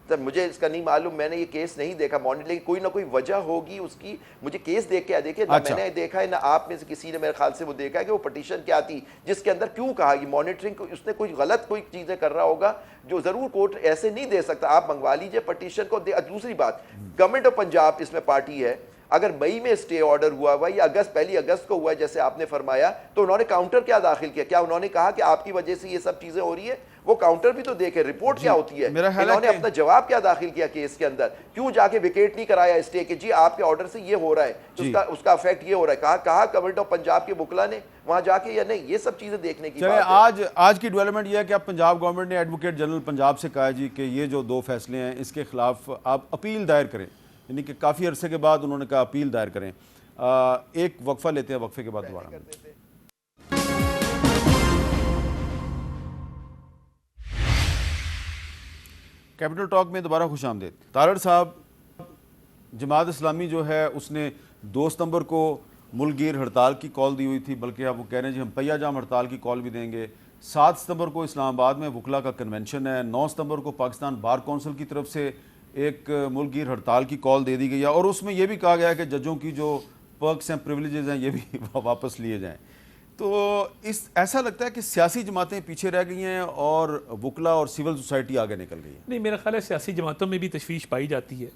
सर मुझे इसका नहीं मालूम, मैंने ये केस नहीं देखा मॉनिटरिंग, लेकिन कोई ना कोई वजह होगी उसकी। मुझे केस देख के देखिए ना, अच्छा। मैंने देखा है ना आप में से किसी ने मेरे ख्याल से वो देखा है कि वो पटिशन क्या थी जिसके अंदर क्यों कहा कि मॉनिटरिंग, उसने कोई गलत कोई चीजें कर रहा होगा जो जरूर कोर्ट ऐसे नहीं दे सकता। आप मंगवा लीजिए पटिशन को। दूसरी बात, गवर्नमेंट ऑफ पंजाब इसमें पार्टी है, अगर मई में स्टे ऑर्डर हुआ हुआ या पहली अगस्त को हुआ है जैसे आपने फरमाया, तो उन्होंने काउंटर क्या दाखिल किया? क्या उन्होंने कहा कि आपकी वजह से ये सब चीजें हो रही है? वो काउंटर भी तो देखे, रिपोर्ट क्या होती है। इन्होंने अपना जवाब क्या दाखिल किया केस के अंदर? क्यों जाके विकेट नहीं कराया स्टे के, जी आपके ऑर्डर से ये हो रहा है, उसका इफेक्ट ये हो रहा है? कहा गवर्नमेंट ऑफ पंजाब के बुकला ने वहां जाके या नहीं? ये सब चीजें देखने की बात है। आज की डेवलपमेंट ये है कि अब पंजाब गवर्नमेंट ने एडवोकेट जनरल पंजाब से कहा जी कि ये जो 2 फैसले हैं इसके खिलाफ आप अपील दायर करें, यानी कि काफ़ी अरसे के बाद उन्होंने कहा अपील दायर करें। एक वक्फा लेते हैं, वक्फे के बाद दोबारा। कैपिटल टॉक में दोबारा खुश आमदीद। तारड़ साहब, जमात इस्लामी जो है उसने 2 सितंबर को मुल्कगीर हड़ताल की कॉल दी हुई थी, बल्कि अब वो कह रहे हैं जी हम पहिया जाम हड़ताल की कॉल भी देंगे। 7 सितंबर को इस्लामाबाद में वकला का कन्वेंशन है। 9 सितंबर को पाकिस्तान बार कौंसिल की तरफ से एक मुल्कगीर हड़ताल की कॉल दे दी गई है, और उसमें यह भी कहा गया है कि जजों की जो पर्क्स हैं, प्रिविलेजेस हैं, ये भी वापस लिए जाएँ। तो ऐसा लगता है कि सियासी जमातें पीछे रह गई हैं और वकला और सिविल सोसाइटी आगे निकल गई है। नहीं, मेरा ख्याल है सियासी जमातों में भी तशवीश पाई जाती है,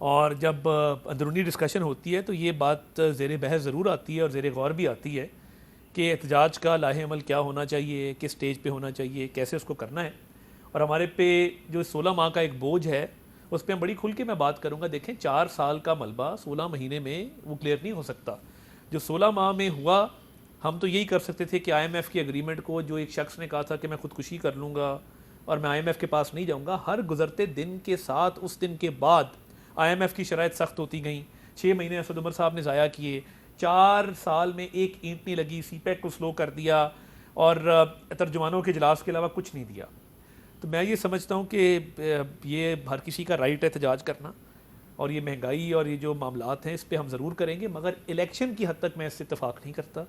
और जब अंदरूनी डिस्कशन होती है तो ये बात ज़ेर बहस ज़रूर आती है और ज़ेर गौर भी आती है कि एहतजाज का लाहे अमल क्या होना चाहिए, किस स्टेज पे होना चाहिए, कैसे उसको करना है। और हमारे पे जो 16 माह का एक बोझ है उस पर हम बड़ी खुल के मैं बात करूँगा। देखें, 4 साल का मलबा 16 महीने में वो क्लियर नहीं हो सकता। जो 16 माह में हुआ, हम तो यही कर सकते थे कि IMF की एग्रीमेंट को, जो एक शख्स ने कहा था कि मैं खुदकुशी कर लूँगा और मैं IMF के पास नहीं जाऊँगा, हर गुजरते दिन के साथ उस दिन के बाद IMF की शराइत सख्त होती गई। 6 महीने असद उमर साहब ने ज़ाया किए, 4 साल में एक ईंट नहीं लगी, CPEC को स्लो कर दिया और तर्जुमानों के इजलास के अलावा कुछ नहीं दिया। तो मैं ये समझता हूँ कि ये हर किसी का राइट है एहतजाज करना, और ये महंगाई और ये जो मामलात हैं इस पर हम ज़रूर करेंगे, मगर इलेक्शन की हद तक मैं इससे इत्तेफाक नहीं करता,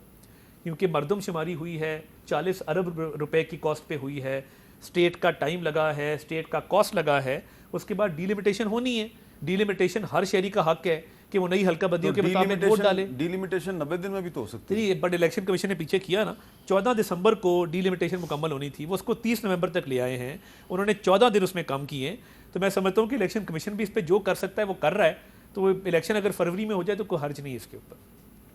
क्योंकि मरदमशुमारी हुई है, 40 अरब रुपए की कॉस्ट पे हुई है, स्टेट का टाइम लगा है, स्टेट का कॉस्ट लगा है, उसके बाद डीलिमिटेशन होनी है। डीलिमिटेशन हर शहरी का हक है कि वो नई हल्का बंदियों के मुताबिक वोट डाले। डीलिमिटेशन 90 दिन में भी तो हो सकती है। बट इलेक्शन कमीशन ने पीछे किया ना, 14 दिसंबर को डीलिमिटेशन मुकम्मल होनी थी, वो उसको 30 नवंबर तक ले आए हैं, उन्होंने 14 दिन उसमें कम किए। तो मैं समझता हूँ कि इलेक्शन कमीशन भी इस पर जो कर सकता है वो कर रहा है। तो इलेक्शन अगर फरवरी में हो जाए तो कोई हर्ज नहीं है इसके ऊपर।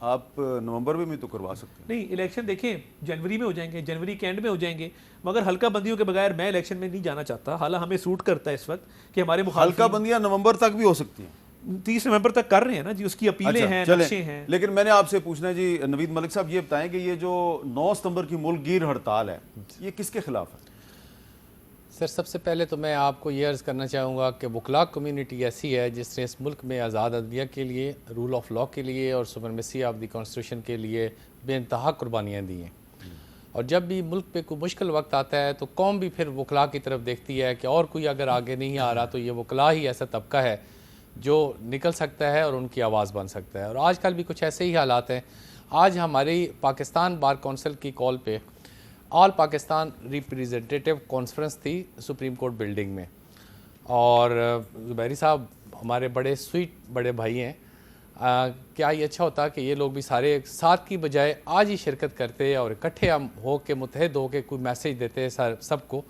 आप नवंबर में भी तो करवा सकते हैं। नहीं, इलेक्शन देखें जनवरी में हो जाएंगे, जनवरी के एंड में हो जाएंगे, मगर हल्का बंदियों के बगैर मैं इलेक्शन में नहीं जाना चाहता। हालांकि हमें सूट करता है इस वक्त कि हमारे हल्का बंदियां नवंबर तक भी हो सकती हैं, 30 नवंबर तक कर रहे हैं ना जी, उसकी अपीलें हैं, नक्शे हैं। लेकिन मैंने आपसे पूछना है जी, नवीद मलिक साहब, ये बताएं कि ये जो 9 सितंबर की मुल्कगीर हड़ताल है ये किसके खिलाफ है? सर, सबसे पहले तो मैं आपको ये अर्ज़ करना चाहूँगा कि वकला कम्युनिटी ऐसी है जिसने इस मुल्क में आज़ाद अदलिया के लिए, रूल ऑफ लॉ के लिए और सुपरमेसी ऑफ द कॉन्स्टिट्यूशन के लिए बेइंतहा कुर्बानियाँ दी हैं। और जब भी मुल्क पे कोई मुश्किल वक्त आता है तो कौम भी फिर वकला की तरफ देखती है कि और कोई अगर आगे नहीं आ रहा तो ये वकला ही ऐसा तबका है जो निकल सकता है और उनकी आवाज़ बन सकता है। और आजकल भी कुछ ऐसे ही हालात हैं। आज हमारी पाकिस्तान बार काउंसिल की कॉल पे ऑल पाकिस्तान रिप्रेजेंटेटिव कॉन्फ्रेंस थी सुप्रीम कोर्ट बिल्डिंग में, और ज़ुबैरी साहब हमारे बड़े स्वीट बड़े भाई हैं। क्या ये अच्छा होता कि ये लोग भी सारे साथ की बजाय आज ही शिरकत करते और इकट्ठे हम हो के मुतहद हो के कोई मैसेज देते सबको,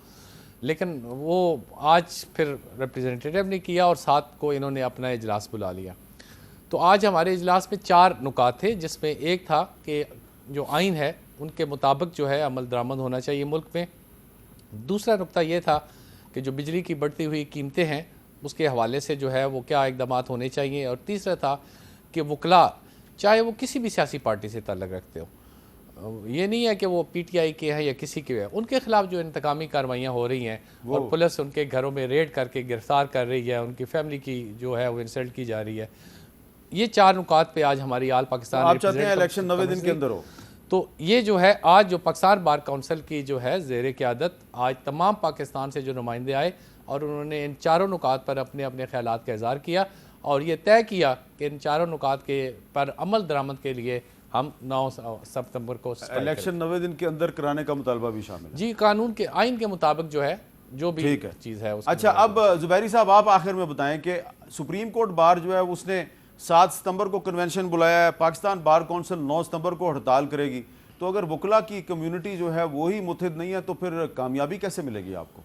लेकिन वो आज फिर रिप्रेजेंटेटिव ने किया और साथ को इन्होंने अपना इजलास बुला लिया। तो आज हमारे इजलास में 4 नुकात थे, जिसमें एक था कि जो आइन है उनके मुताबिक जो है अमल दरामद होना चाहिए मुल्क में। दूसरा नुकता ये था कि जो बिजली की बढ़ती हुई कीमतें हैं उसके हवाले से जो है वो क्या इकदाम होने चाहिए। और तीसरा था कि वकला चाहे वो किसी भी सियासी पार्टी से ताल्लुक़ रखते हो, ये नहीं है कि वो PTI के हैं या किसी के हैं, उनके खिलाफ जो इंतकामी कार्रवाइयाँ हो रही हैं और पुलिस उनके घरों में रेड करके गिरफ्तार कर रही है, उनकी फैमिली की जो है वो इंसल्ट की जा रही है। ये 4 नुकात पे आज हमारी आल पाकिस्तान आप चाहते हैं इलेक्शन 90 दिन के अंदर हो, तो ये जो है आज जो पाकिस्तान बार काउंसिल की जो है ज़ेर क़यादत आज तमाम पाकिस्तान से जो नुमाइंदे आए और उन्होंने इन 4 नुकात पर अपने अपने ख्यालात का इज़हार किया और ये तय किया कि इन 4 नुकात के पर अमल दरामद के लिए हम 9 सितंबर को इलेक्शन 90 दिन के अंदर कराने का मुतालबा भी शामिल है। जी, कानून के आइन के मुताबिक जो है जो भी चीज़ है। अच्छा, अब ज़ुबैरी साहब आप आखिर में बताएं कि सुप्रीम कोर्ट बार जो है उसने 7 सितंबर को कन्वेंशन बुलाया है, पाकिस्तान बार काउंसिल 9 सितंबर को हड़ताल करेगी, तो अगर वकला की कम्युनिटी जो है वो ही मुतहद नहीं है तो फिर कामयाबी कैसे मिलेगी आपको?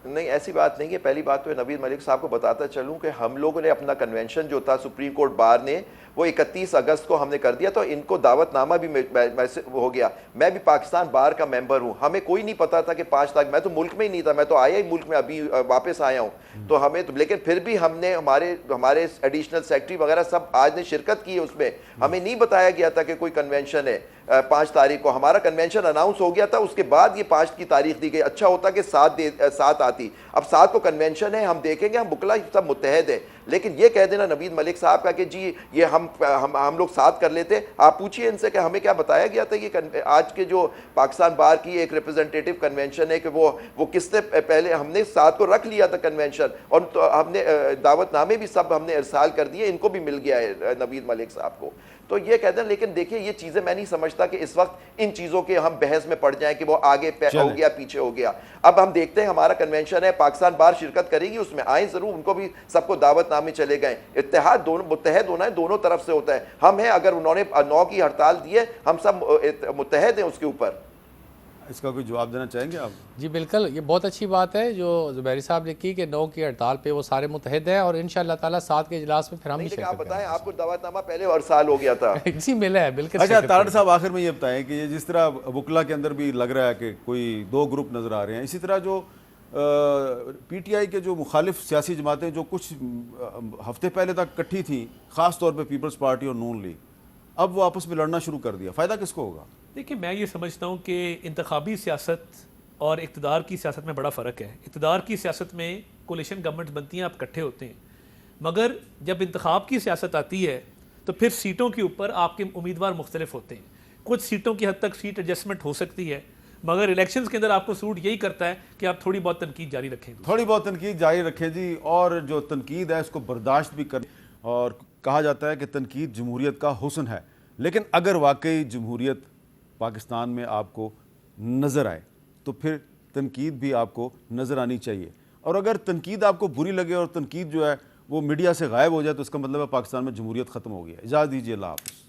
नहीं, ऐसी बात नहीं है। पहली बात तो नवीद मलिक साहब को बताता चलूं कि हम लोगों ने अपना कन्वेंशन जो था सुप्रीम कोर्ट बार ने वो 31 अगस्त को हमने कर दिया, तो इनको दावतनामा भी हो गया। मैं भी पाकिस्तान बार का मेंबर हूं, हमें कोई नहीं पता था कि 5 तारीख, मैं तो मुल्क में ही नहीं था, मैं तो आया ही मुल्क में अभी वापस आया हूं, तो हमें तो, लेकिन फिर भी हमने हमारे एडिशनल सेक्रेटरी वगैरह सब आज ने शिरकत की है उसमें। हमें नहीं बताया गया था कि कोई कन्वेंशन है 5 तारीख को। हमारा कन्वेंशन अनाउंस हो गया था, उसके बाद ये 5 की तारीख दी गई। अच्छा होता कि 7 आती। अब 7 को कन्वेंशन है, हम देखेंगे, हम बुकला सब मुत्तहद है, लेकिन ये कह देना नवीद मलिक साहब का कि जी ये हम लोग साथ कर लेते। आप पूछिए इनसे कि हमें क्या बताया गया था कि आज के जो पाकिस्तान बार की एक रिप्रेजेंटेटिव कन्वेंशन है कि वो किसने पहले, हमने 7 को रख लिया था कन्वेंशन और तो हमने दावतनामे भी सब हमने इरसाल कर दिए, इनको भी मिल गया है नवीद मलिक साहब को। तो ये कहते हैं, लेकिन देखिए ये चीज़ें मैं नहीं समझता कि इस वक्त इन चीज़ों के हम बहस में पड़ जाएं कि वो आगे हो गया पीछे हो गया। अब हम देखते हैं, हमारा कन्वेंशन है, पाकिस्तान बार शिरकत करेगी, उसमें आए ज़रूर, उनको भी सबको दावतनामे चले गए। इत्तेहाद दोनों मुत्तहद होना है, दोनों तरफ से होता है। हम हैं, अगर उन्होंने 9 की हड़ताल दी है, हम सब मुत्तहद हैं उसके ऊपर। इसका कोई जवाब देना चाहेंगे आप? जी बिल्कुल, ये बहुत अच्छी बात है जो ज़ुबैरी साहब ने की कि 9 की हड़ताल पे वो सारे मुतहद हैं और इंशाअल्लाह ताला 7 के इजलास में फिर हम भी आप बताएं, आपको दावतनामा पहले और साल हो गया था जी मिला है बिल्कुल। अच्छा तारड़ साहब, आखिर में ये बताएं कि ये जिस तरह वकला के अंदर भी लग रहा है कि कोई 2 ग्रुप नज़र आ रहे हैं, इसी तरह जो PTI के जो मुखालिफ सियासी जमातें जो कुछ हफ्ते पहले तक इकट्ठी थी, ख़ास तौर पर पीपल्स पार्टी और नून लीग, अब वो आपस में लड़ना शुरू कर दिया, फ़ायदा किसको होगा? देखिए, मैं ये समझता हूँ कि इंतखाबी सियासत और इक़्तिदार की सियासत में बड़ा फ़र्क है। इक़्तिदार की सियासत में कोलिशन गवर्नमेंट बनती हैं, आप इकट्ठे होते हैं, मगर जब इंतखाब की सियासत आती है तो फिर सीटों के ऊपर आपके उम्मीदवार मुख्तलिफ होते हैं। कुछ सीटों की हद तक सीट एडजस्टमेंट हो सकती है, मगर इलेक्शंस के अंदर आपको सूट यही करता है कि आप थोड़ी बहुत तनकीद जारी रखें, थोड़ी बहुत तनकीद जारी रखें जी, और जो तनकीद है उसको बर्दाश्त भी करें। और कहा जाता है कि तनकीद जमहूरियत का हुस्न है, लेकिन अगर वाकई जमहूरियत पाकिस्तान में आपको नज़र आए तो फिर तनकीद भी आपको नज़र आनी चाहिए। और अगर तनकीद आपको बुरी लगे और तनकीद जो है वो मीडिया से गायब हो जाए तो इसका मतलब है पाकिस्तान में जमहूरियत ख़त्म हो गया। इजाज़त दीजिए, अल्लाह हाफ़िज़।